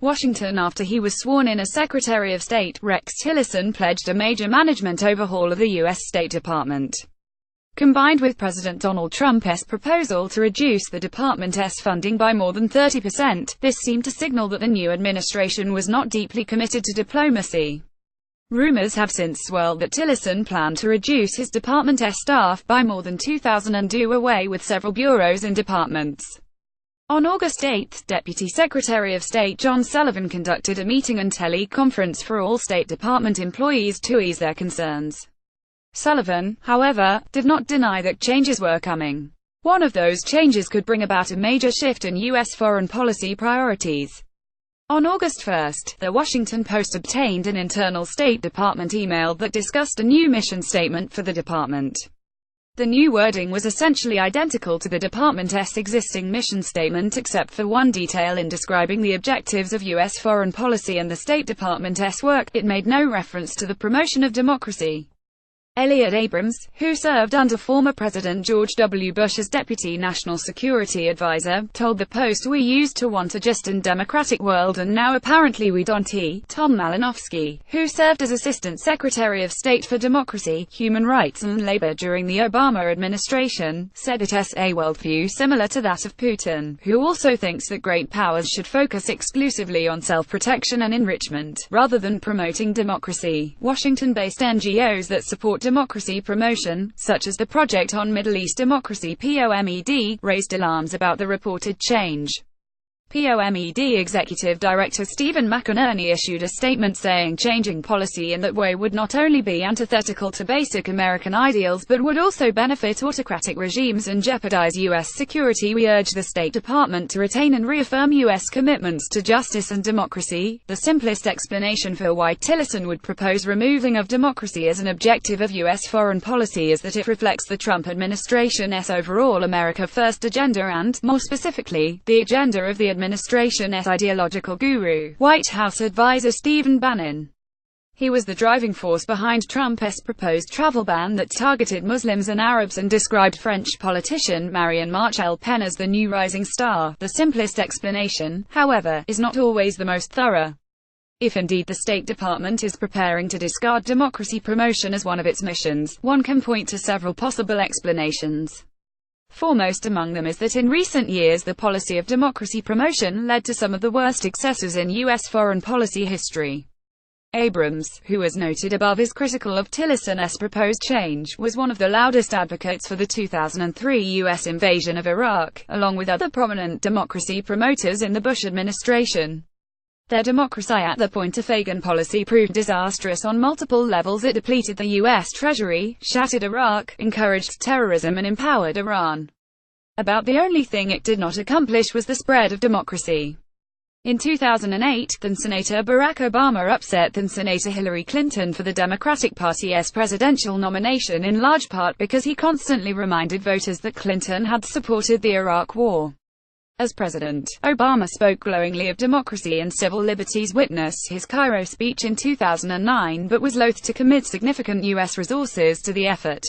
Washington. After he was sworn in as Secretary of State, Rex Tillerson pledged a major management overhaul of the U.S. State Department. Combined with President Donald Trump's proposal to reduce the department's funding by more than 30%, this seemed to signal that the new administration was not deeply committed to diplomacy. Rumors have since swirled that Tillerson planned to reduce his department's staff by more than 2,000 and do away with several bureaus and departments. On August 8, Deputy Secretary of State John Sullivan conducted a meeting and teleconference for all State Department employees to ease their concerns. Sullivan, however, did not deny that changes were coming. One of those changes could bring about a major shift in U.S. foreign policy priorities. On August 1, The Washington Post obtained an internal State Department email that discussed a new mission statement for the department. The new wording was essentially identical to the department's existing mission statement except for one detail in describing the objectives of U.S. foreign policy and the State Department's work. It made no reference to the promotion of democracy. Elliott Abrams, who served under former President George W. Bush as Deputy National Security Advisor, told the Post, "We used to want a just and democratic world and now apparently we don't." Tom Malinowski, who served as Assistant Secretary of State for Democracy, Human Rights and Labor during the Obama administration, said it has a worldview similar to that of Putin, who also thinks that great powers should focus exclusively on self-protection and enrichment, rather than promoting democracy. Washington-based NGOs that support democracy promotion, such as the Project on Middle East Democracy (POMED), raised alarms about the reported change. POMED Executive Director Stephen McInerney issued a statement saying changing policy in that way would not only be antithetical to basic American ideals but would also benefit autocratic regimes and jeopardize U.S. security. "We urge the State Department to retain and reaffirm U.S. commitments to justice and democracy." The simplest explanation for why Tillerson would propose removing of democracy as an objective of U.S. foreign policy is that it reflects the Trump administration's overall America First agenda and, more specifically, the agenda of the administration's ideological guru, White House advisor Stephen Bannon. He was the driving force behind Trump's proposed travel ban that targeted Muslims and Arabs and described French politician Marion Marchal Le Pen as the new rising star. The simplest explanation, however, is not always the most thorough. If indeed the State Department is preparing to discard democracy promotion as one of its missions, one can point to several possible explanations. Foremost among them is that in recent years the policy of democracy promotion led to some of the worst excesses in U.S. foreign policy history. Abrams, who as noted above is critical of Tillerson's proposed change, was one of the loudest advocates for the 2003 U.S. invasion of Iraq, along with other prominent democracy promoters in the Bush administration. Their democracy at the point-of-Reagan policy proved disastrous on multiple levels. It depleted the U.S. Treasury, shattered Iraq, encouraged terrorism and empowered Iran. About the only thing it did not accomplish was the spread of democracy. In 2008, then-Senator Barack Obama upset then-Senator Hillary Clinton for the Democratic Party's presidential nomination in large part because he constantly reminded voters that Clinton had supported the Iraq War. As president, Obama spoke glowingly of democracy and civil liberties. Witness his Cairo speech in 2009, but was loath to commit significant U.S. resources to the effort.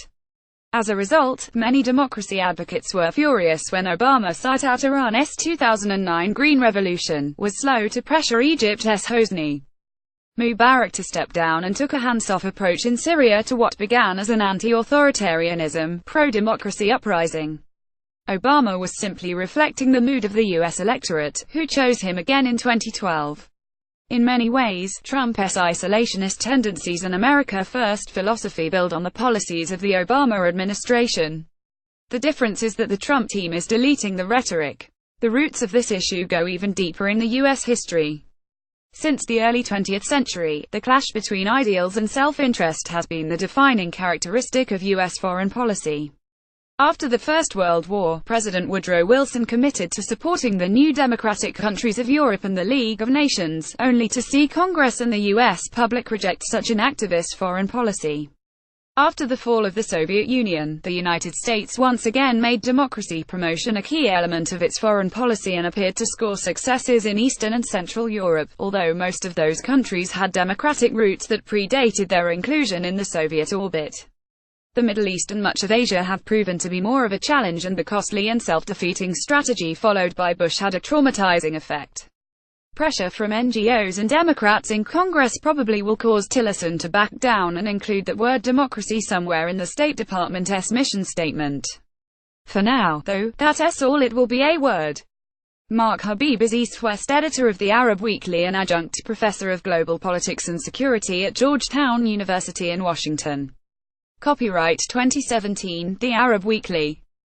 As a result, many democracy advocates were furious when Obama cited out Iran's 2009 Green Revolution, was slow to pressure Egypt's Hosni Mubarak to step down and took a hands-off approach in Syria to what began as an anti-authoritarianism, pro-democracy uprising. Obama was simply reflecting the mood of the U.S. electorate, who chose him again in 2012. In many ways, Trump's isolationist tendencies and America First philosophy build on the policies of the Obama administration. The difference is that the Trump team is deleting the rhetoric. The roots of this issue go even deeper in the U.S. history. Since the early 20th century, the clash between ideals and self-interest has been the defining characteristic of U.S. foreign policy. After the First World War, President Woodrow Wilson committed to supporting the new democratic countries of Europe and the League of Nations, only to see Congress and the U.S. public reject such an activist foreign policy. After the fall of the Soviet Union, the United States once again made democracy promotion a key element of its foreign policy and appeared to score successes in Eastern and Central Europe, although most of those countries had democratic roots that predated their inclusion in the Soviet orbit. The Middle East and much of Asia have proven to be more of a challenge, and the costly and self-defeating strategy followed by Bush had a traumatizing effect. Pressure from NGOs and Democrats in Congress probably will cause Tillerson to back down and include that word democracy somewhere in the State Department's mission statement. For now, though, that's all it will be a word. Mark Habib is East-West editor of the Arab Weekly and adjunct professor of global politics and security at Georgetown University in Washington. Copyright 2017, The Arab Weekly.